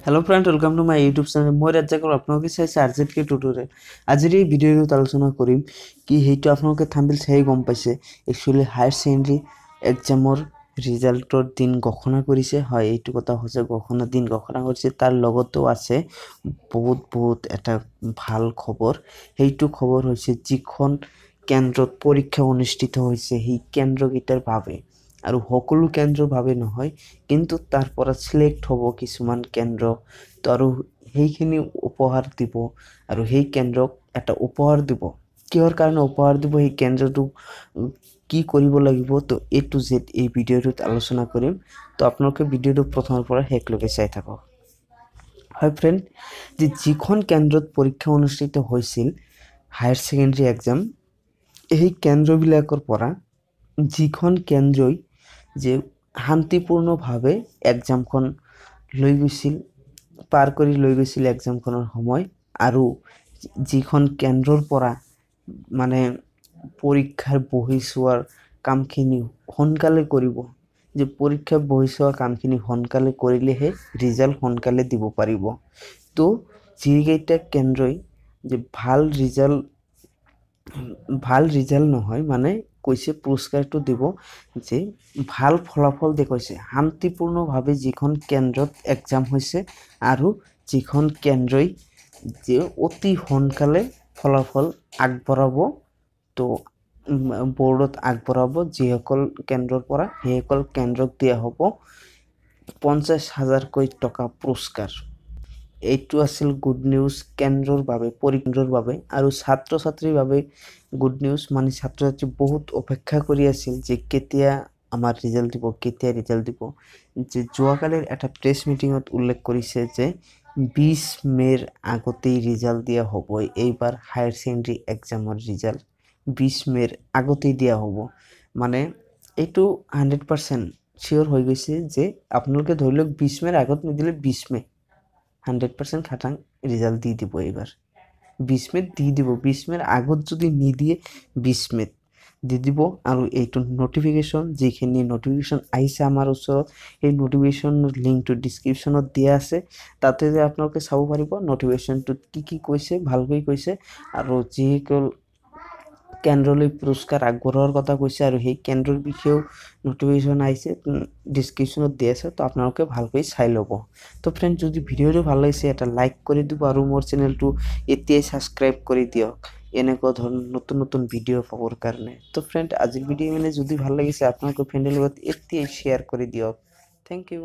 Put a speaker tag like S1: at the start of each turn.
S1: Hello friend, welcome to my YouTube channel. मैं ৰাজ্জাকৰ আপোনালোকে চাইছে আৰজেডকে টিউটোৰিয়েল। আজিৰ এই ভিডিঅ'টোত আলোচনা কৰিম কি সেইটো আপোনালোকে থাম্বনেইল চাই গম পাইছে। একচুয়ালি হায়াৰ সেকেন্ডাৰী এক্সামৰ ৰিজাল্টৰ দিন ঘোষণা কৰিছে। হয়, এইটো কথা হৈছে ঘোষণা দিন ঘোষণা কৰিছে। তাৰ লগতো আছে বহুত এটা ভাল খবৰ। সেইটো খবৰ হৈছে যিখন কেন্দ্ৰত পৰীক্ষা অনুষ্ঠিত হৈছে সেই কেন্দ্ৰকেইটাৰ বাবে আৰু সকলো কেন্দ্ৰৰ বাবে নহয়, কিন্তু তাৰ পৰা সিলেক্ট হ'ব কিছুমান কেন্দ্ৰ তো আৰু সেইখিনি উপহাৰ দিব আৰু সেই কেন্দ্ৰক এটা উপহাৰ দিব। কিহৰ কাৰণে উপহাৰ দিব, সেই কেন্দ্ৰটো কি কৰিব লাগিব, তো এ টু জেড এই ভিডিঅ'টোত আলোচনা কৰিম। তো আপোনালোকে ভিডিঅ'টো প্ৰথমৰ পৰা শেষলৈকে চাই থাকক। হয় ফ্ৰেণ্ড, যিখন কেন্দ্ৰত পৰীক্ষা অনুষ্ঠিত হৈছিল হায়াৰ ছেকেণ্ডাৰী এক্সাম, এই কেন্দ্ৰবিলাকৰ পৰা যিখন কেন্দ্ৰই যে শান্তিপূৰ্ণভাৱে এক্সামখন লৈ গৈছিল, পাৰ কৰি লৈ গৈছিল এক্সামখনৰ সময়, আৰু যিখন কেন্দ্ৰৰ পৰা মানে পৰীক্ষাৰ বহি চোৱাৰ কামখিনি সোনকালে কৰিব, যে পৰীক্ষাৰ বহি চোৱা কামখিনি সোনকালে কৰিলেহে ৰিজাল্ট সোনকালে দিব পাৰিব। তো যিকেইটা কেন্দ্ৰই যে ভাল ৰিজাল্ট নহয় মানে কৈছে পুৰস্কাৰটো দিব, যে ভাল ফলাফল দেখুৱাইছে শান্তিপূৰ্ণভাৱে যিখন কেন্দ্ৰত এক্সাম হৈছে আৰু যিখন কেন্দ্ৰই যে অতি সোনকালে ফলাফল আগবঢ়াব, তো বোৰ্ডত আগবঢ়াব। যিসকল কেন্দ্ৰৰ পৰা সেইসকল কেন্দ্ৰক দিয়া হ'ব 50,000কৈ টকা পুৰস্কাৰ। এইটো আছিল গুড নিউজ কেন্দ্ৰৰ বাবে, পৰিকেন্দ্ৰৰ বাবে। আৰু ছাত্ৰ ছাত্ৰীৰ বাবে গুড নিউজ, মানে ছাত্ৰ ছাত্ৰী বহুত অপেক্ষা কৰি আছিল যে কেতিয়া আমাৰ ৰিজাল্ট দিব, কেতিয়া ৰিজাল্ট দিব। যে যোৱাকালিৰ এটা প্ৰেছ মিটিঙত উল্লেখ কৰিছে যে 20 মে'ৰ আগতেই ৰিজাল্ট দিয়া হ'ব। এইবাৰ হায়াৰ ছেকেণ্ডাৰী এক্সামৰ ৰিজাল্ট 20 মে'ৰ আগতেই দিয়া হ'ব। মানে এইটো 100% চিয়'ৰ হৈ গৈছে যে আপোনালোকে ধৰি লওক 20 মে'ৰ আগত নিদিলে 20 মে' 100% খাটাং ৰিজাল্ট দি দিব। এইবাৰ 20 মে'ত দি দিব। 20 মে'ৰ আগত যদি নিদিয়ে 20 মে'ত দি দিব। আৰু এইটো নটিফিকেশ্যন, যিখিনি নটিফিকেশ্যন আহিছে আমাৰ ওচৰত, সেই নটিফিকেশ্যনৰ লিংকটো ডিছক্ৰিপশ্যনত দিয়া আছে। তাতে যে আপোনালোকে চাব পাৰিব নটিফিকেশ্যনটোত কি কৈছে, ভালকৈ কৈছে, আৰু যিসকল কেন্দ্ৰলৈ পুৰস্কাৰ আগবঢ়োৱাৰ কথা কৈছে আৰু সেই কেন্দ্ৰৰ বিষয়েও নটিফিকেশ্যন আহিছে, ডিছক্ৰিপশ্যনত দিয়া আছে। তো আপোনালোকে ভালকৈ চাই ল'ব। তো ফ্ৰেণ্ড, যদি ভিডিঅ'টো ভাল লাগিছে এটা লাইক কৰি দিব আৰু মোৰ চেনেলটো এতিয়াই ছাবস্ক্ৰাইব কৰি দিয়ক এনেকুৱা ধৰণৰ নতুন ভিডিঅ' পাবৰ কাৰণে। তো ফ্ৰেণ্ড, আজিৰ ভিডিঅ' যদি ভাল লাগিছে আপোনালোকৰ ফ্ৰেণ্ডৰ লগত এতিয়াই শ্বেয়াৰ কৰি দিয়ক। Thank U.